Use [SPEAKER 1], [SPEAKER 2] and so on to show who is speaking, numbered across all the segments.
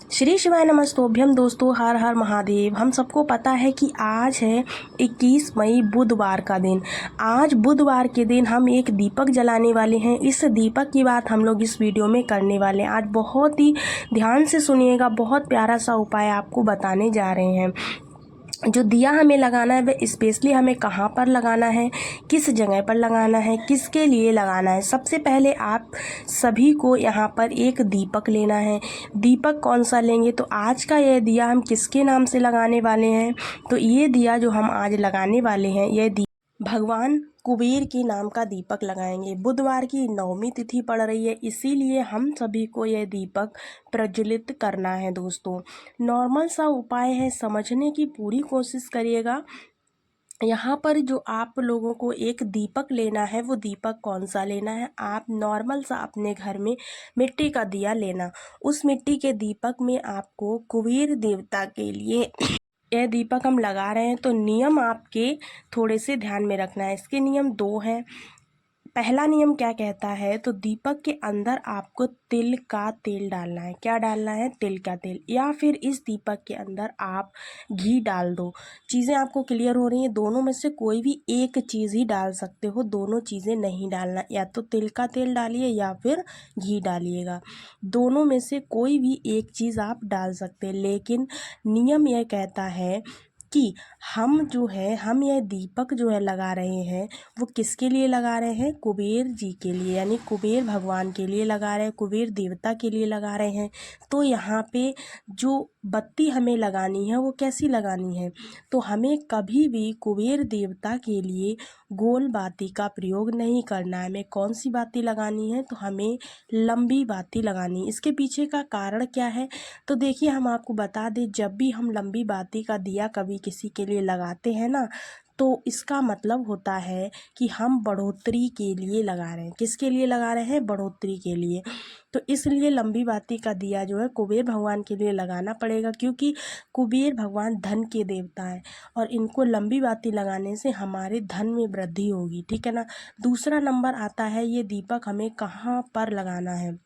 [SPEAKER 1] श्री शिवाय नमस्तोभ्यम दोस्तों, हर हर महादेव। हम सबको पता है कि आज है 21 मई बुधवार का दिन। आज बुधवार के दिन हम एक दीपक जलाने वाले हैं। इस दीपक की बात हम लोग इस वीडियो में करने वाले हैं। आज बहुत ही ध्यान से सुनिएगा, बहुत प्यारा सा उपाय आपको बताने जा रहे हैं। जो दिया हमें लगाना है वह स्पेशली हमें कहाँ पर लगाना है, किस जगह पर लगाना है, किसके लिए लगाना है। सबसे पहले आप सभी को यहाँ पर एक दीपक लेना है। दीपक कौन सा लेंगे, तो आज का यह दिया हम किसके नाम से लगाने वाले हैं, तो ये दिया जो हम आज लगाने वाले हैं यह भगवान कुबेर के नाम का दीपक लगाएंगे। बुधवार की नवमी तिथि पड़ रही है, इसीलिए हम सभी को यह दीपक प्रज्वलित करना है। दोस्तों, नॉर्मल सा उपाय है, समझने की पूरी कोशिश करिएगा। यहाँ पर जो आप लोगों को एक दीपक लेना है, वो दीपक कौन सा लेना है, आप नॉर्मल सा अपने घर में मिट्टी का दिया लेना। उस मिट्टी के दीपक में आपको कुबेर देवता के लिए यह दीपक हम लगा रहे हैं, तो नियम आपके थोड़े से ध्यान में रखना है। इसके नियम 2 हैं। पहला नियम क्या कहता है, तो दीपक के अंदर आपको तिल का तेल डालना है। क्या डालना है? तिल का तेल, या फिर इस दीपक के अंदर आप घी डाल दो। चीज़ें आपको क्लियर हो रही हैं? दोनों में से कोई भी एक चीज़ ही डाल सकते हो, दोनों चीज़ें नहीं डालना। या तो तिल का तेल डालिए या फिर घी डालिएगा, दोनों में से कोई भी एक चीज़ आप डाल सकते हैं। लेकिन नियम यह कहता है कि हम यह दीपक जो है लगा रहे हैं, वो किसके लिए लगा रहे हैं? कुबेर जी के लिए, यानी कुबेर भगवान के लिए लगा रहे हैं, कुबेर देवता के लिए लगा रहे हैं। तो यहाँ पे जो बत्ती हमें लगानी है वो कैसी लगानी है, तो हमें कभी भी कुबेर देवता के लिए गोल बाती का प्रयोग नहीं करना है। हमें कौन सी बाती लगानी है, तो हमें लंबी बाती लगानी है। इसके पीछे का कारण क्या है, तो देखिए हम आपको बता दें, जब भी हम लंबी बाती का दिया कभी किसी के लिए लगाते हैं ना, तो इसका मतलब होता है कि हम बढ़ोतरी के लिए लगा रहे हैं। किसके लिए लगा रहे हैं? बढ़ोतरी के लिए। तो इसलिए लंबी बाती का दिया जो है कुबेर भगवान के लिए लगाना पड़ेगा, क्योंकि कुबेर भगवान धन के देवता है और इनको लंबी बाती लगाने से हमारे धन में वृद्धि होगी। ठीक है ना। दूसरा नंबर आता है, ये दीपक हमें कहाँ पर लगाना है।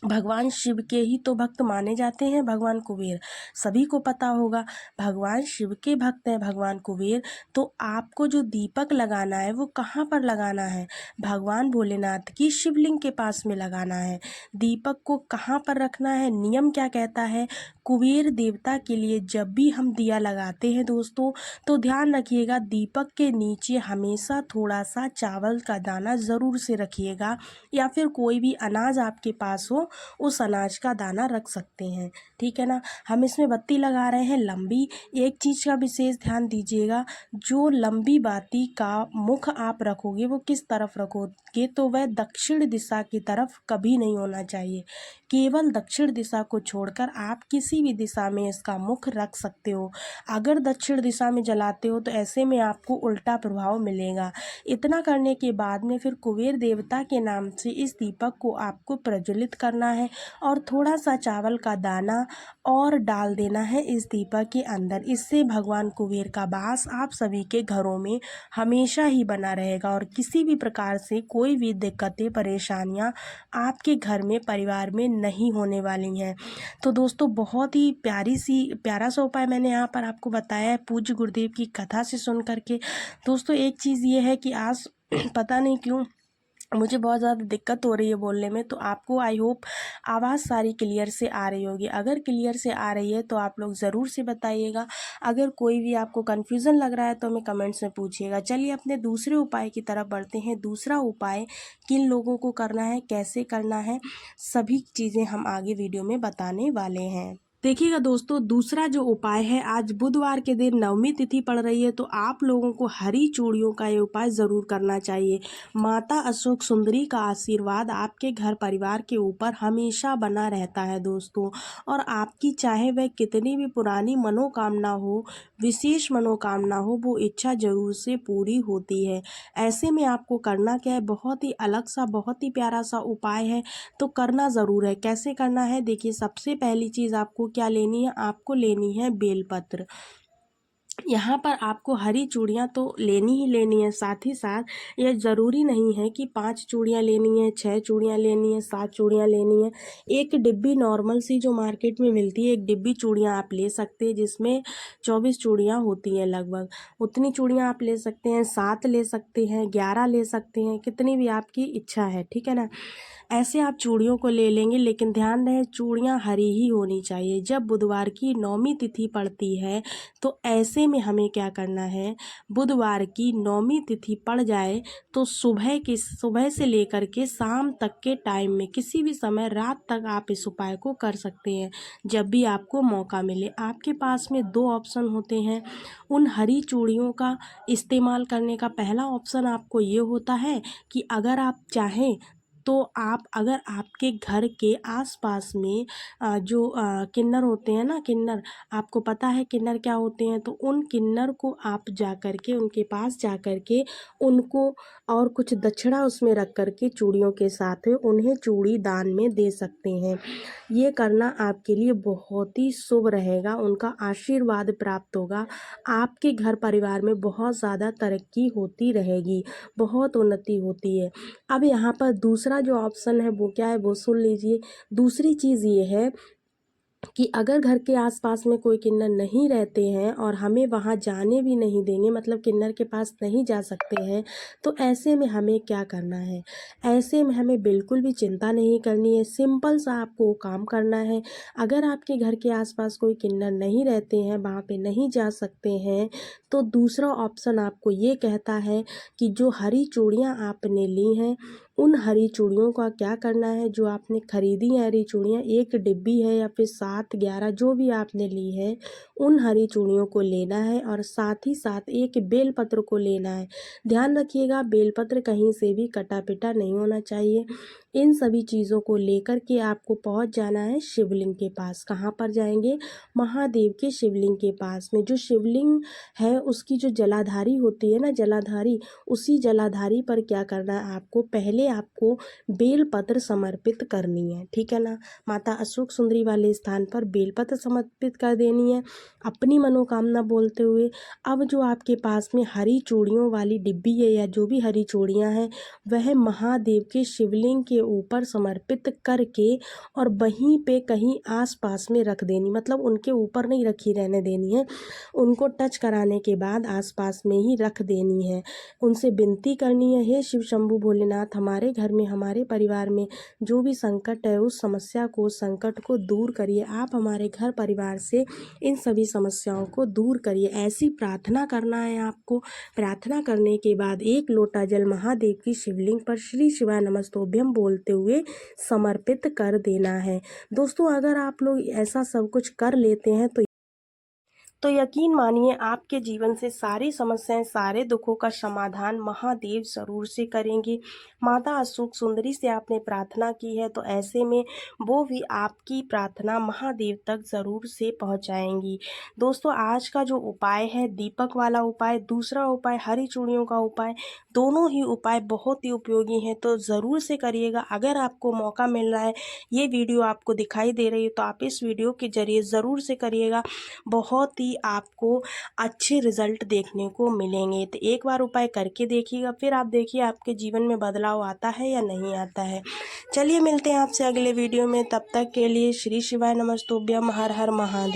[SPEAKER 1] भगवान शिव के ही तो भक्त माने जाते हैं भगवान कुबेर, सभी को पता होगा। भगवान शिव के भक्त हैं भगवान कुबेर। तो आपको जो दीपक लगाना है वो कहाँ पर लगाना है? भगवान भोलेनाथ की शिवलिंग के पास में लगाना है। दीपक को कहाँ पर रखना है? नियम क्या कहता है, कुबेर देवता के लिए जब भी हम दिया लगाते हैं दोस्तों, तो ध्यान रखिएगा दीपक के नीचे हमेशा थोड़ा सा चावल का दाना ज़रूर से रखिएगा, या फिर कोई भी अनाज आपके पास हो उस अनाज का दाना रख सकते हैं। ठीक है ना। हम इसमें बत्ती लगा रहे हैं लंबी। एक चीज़ का विशेष ध्यान दीजिएगा, जो लंबी बाती का मुख आप रखोगे वो किस तरफ रखोगे, तो वह दक्षिण दिशा की तरफ कभी नहीं होना चाहिए। केवल दक्षिण दिशा को छोड़कर आप किसी भी दिशा में इसका मुख रख सकते हो। अगर दक्षिण दिशा में जलाते हो तो ऐसे में आपको उल्टा प्रभाव मिलेगा। इतना करने के बाद में फिर कुबेर देवता के नाम से इस दीपक को आपको प्रज्वलित करना है, और थोड़ा सा चावल का दाना और डाल देना है इस दीपक के अंदर। इससे भगवान कुबेर का वास आप सभी के घरों में हमेशा ही बना रहेगा, और किसी भी प्रकार से कोई भी दिक्कतें परेशानियां आपके घर में, परिवार में नहीं होने वाली हैं। तो दोस्तों, बहुत ही प्यारा सा उपाय मैंने यहाँ पर आपको बताया है पूज्य गुरुदेव की कथा से सुन करके। दोस्तों, एक चीज़ ये है कि आज पता नहीं क्यों मुझे बहुत ज़्यादा दिक्कत हो रही है बोलने में, तो आपको आई होप आवाज़ सारी क्लियर से आ रही होगी। अगर क्लियर से आ रही है तो आप लोग ज़रूर से बताइएगा। अगर कोई भी आपको कन्फ्यूज़न लग रहा है तो हमें कमेंट्स में पूछिएगा। चलिए अपने दूसरे उपाय की तरफ बढ़ते हैं। दूसरा उपाय किन लोगों को करना है, कैसे करना है, सभी चीज़ें हम आगे वीडियो में बताने वाले हैं। देखिएगा दोस्तों, दूसरा जो उपाय है, आज बुधवार के दिन नवमी तिथि पड़ रही है, तो आप लोगों को हरी चूड़ियों का ये उपाय ज़रूर करना चाहिए। माता अशोक सुंदरी का आशीर्वाद आपके घर परिवार के ऊपर हमेशा बना रहता है दोस्तों, और आपकी चाहे वह कितनी भी पुरानी मनोकामना हो, विशेष मनोकामना हो, वो इच्छा जरूर से पूरी होती है। ऐसे में आपको करना क्या है, बहुत ही अलग सा, बहुत ही प्यारा सा उपाय है, तो करना ज़रूर है। कैसे करना है, देखिए सबसे पहली चीज़ आपको क्या लेनी है, आपको लेनी है बेलपत्र। यहाँ पर आपको हरी चूड़ियाँ तो लेनी ही लेनी है। साथ ही साथ यह ज़रूरी नहीं है कि 5 चूड़ियाँ लेनी है, 6 चूड़ियाँ लेनी है, 7 चूड़ियाँ लेनी है। एक डिब्बी नॉर्मल सी जो मार्केट में मिलती है, एक डिब्बी चूड़ियाँ आप ले सकते हैं, जिसमें 24 चूड़ियाँ होती हैं लगभग। उतनी चूड़ियाँ आप ले सकते हैं, 7 ले सकते हैं, 11 ले सकते हैं, कितनी भी आपकी इच्छा है, ठीक है ना। ऐसे आप चूड़ियों को ले लेंगे, लेकिन ध्यान रहे चूड़ियाँ हरी ही होनी चाहिए। जब बुधवार की 9वीं तिथि पड़ती है तो ऐसे में हमें क्या करना है, बुधवार की 9वीं तिथि पड़ जाए तो सुबह से लेकर के शाम तक के टाइम में किसी भी समय रात तक आप इस उपाय को कर सकते हैं। जब भी आपको मौका मिले, आपके पास में 2 ऑप्शन होते हैं उन हरी चूड़ियों का इस्तेमाल करने का। पहला ऑप्शन आपको ये होता है कि अगर आप चाहें तो आप, अगर आपके घर के आसपास में जो किन्नर होते हैं ना, किन्नर, आपको पता है किन्नर क्या होते हैं, तो उन किन्नर को आप जा कर के उनके पास जा कर के उनको और कुछ दक्षिणा उसमें रख कर के चूड़ियों के साथ उन्हें चूड़ी दान में दे सकते हैं। ये करना आपके लिए बहुत ही शुभ रहेगा, उनका आशीर्वाद प्राप्त होगा, आपके घर परिवार में बहुत ज़्यादा तरक्की होती रहेगी, बहुत उन्नति होती है। अब यहाँ पर दूसरा जो ऑप्शन है वो क्या है, वो सुन लीजिए। दूसरी चीज़ ये है कि अगर घर के आसपास में कोई किन्नर नहीं रहते हैं और हमें वहाँ जाने भी नहीं देंगे, मतलब किन्नर के पास नहीं जा सकते हैं, तो ऐसे में हमें क्या करना है, ऐसे में हमें बिल्कुल भी चिंता नहीं करनी है। सिंपल सा आपको काम करना है। अगर आपके घर के आसपास कोई किन्नर नहीं रहते हैं, वहाँ पे नहीं जा सकते हैं, तो दूसरा ऑप्शन आपको ये कहता है कि जो हरी चूड़ियाँ आपने ली हैं, उन हरी चूड़ियों का क्या करना है, जो आपने खरीदी है हरी चूड़ियाँ, एक डिब्बी है या फिर 7 11 जो भी आपने ली है, उन हरी चूड़ियों को लेना है और साथ ही साथ एक बेलपत्र को लेना है। ध्यान रखिएगा, बेलपत्र कहीं से भी कटा पिटा नहीं होना चाहिए। इन सभी चीज़ों को लेकर के आपको पहुंच जाना है शिवलिंग के पास। कहाँ पर जाएंगे, महादेव के शिवलिंग के पास में। जो शिवलिंग है उसकी जो जलाधारी होती है ना, जलाधारी, उसी जलाधारी पर क्या करना है, आपको पहले आपको बेलपत्र समर्पित करनी है, ठीक है ना। माता अशोक सुंदरी वाले स्थान पर बेलपत्र समर्पित कर देनी है अपनी मनोकामना बोलते हुए। अब जो आपके पास में हरी चूड़ियों वाली डिब्बी है या जो भी हरी चूड़ियाँ हैं, वह महादेव के शिवलिंग के ऊपर समर्पित करके और वहीं पे कहीं आसपास में रख देनी, मतलब उनके ऊपर नहीं रखी रहने देनी है, उनको टच कराने के बाद आसपास में ही रख देनी है। उनसे विनती करनी है, हे शिव शंभु भोलेनाथ, हमारे घर में, हमारे परिवार में जो भी संकट है, उस समस्या को, संकट को दूर करिए। आप हमारे घर परिवार से इन सभी समस्याओं को दूर करिए। ऐसी प्रार्थना करना है आपको। प्रार्थना करने के बाद 1 लोटा जल महादेव की शिवलिंग पर श्री शिवाय नमस्तुभ्यम बोलते हुए समर्पित कर देना है। दोस्तों, अगर आप लोग ऐसा सब कुछ कर लेते हैं तो यकीन मानिए आपके जीवन से सारी समस्याएं, सारे दुखों का समाधान महादेव ज़रूर से करेंगे। माता अशोक सुंदरी से आपने प्रार्थना की है, तो ऐसे में वो भी आपकी प्रार्थना महादेव तक ज़रूर से पहुंचाएंगी। दोस्तों, आज का जो उपाय है, दीपक वाला उपाय, दूसरा उपाय हरी चूड़ियों का उपाय, दोनों ही उपाय बहुत ही उपयोगी हैं, तो ज़रूर से करिएगा। अगर आपको मौका मिल रहा है, ये वीडियो आपको दिखाई दे रही है, तो आप इस वीडियो के जरिए ज़रूर से करिएगा। बहुत ही आपको अच्छे रिजल्ट देखने को मिलेंगे। तो एक बार उपाय करके देखिएगा, फिर आप देखिए आपके जीवन में बदलाव आता है या नहीं आता है। चलिए, मिलते हैं आपसे अगले वीडियो में। तब तक के लिए श्री शिवाय नमस्तुभ्यम। हर हर महादेव।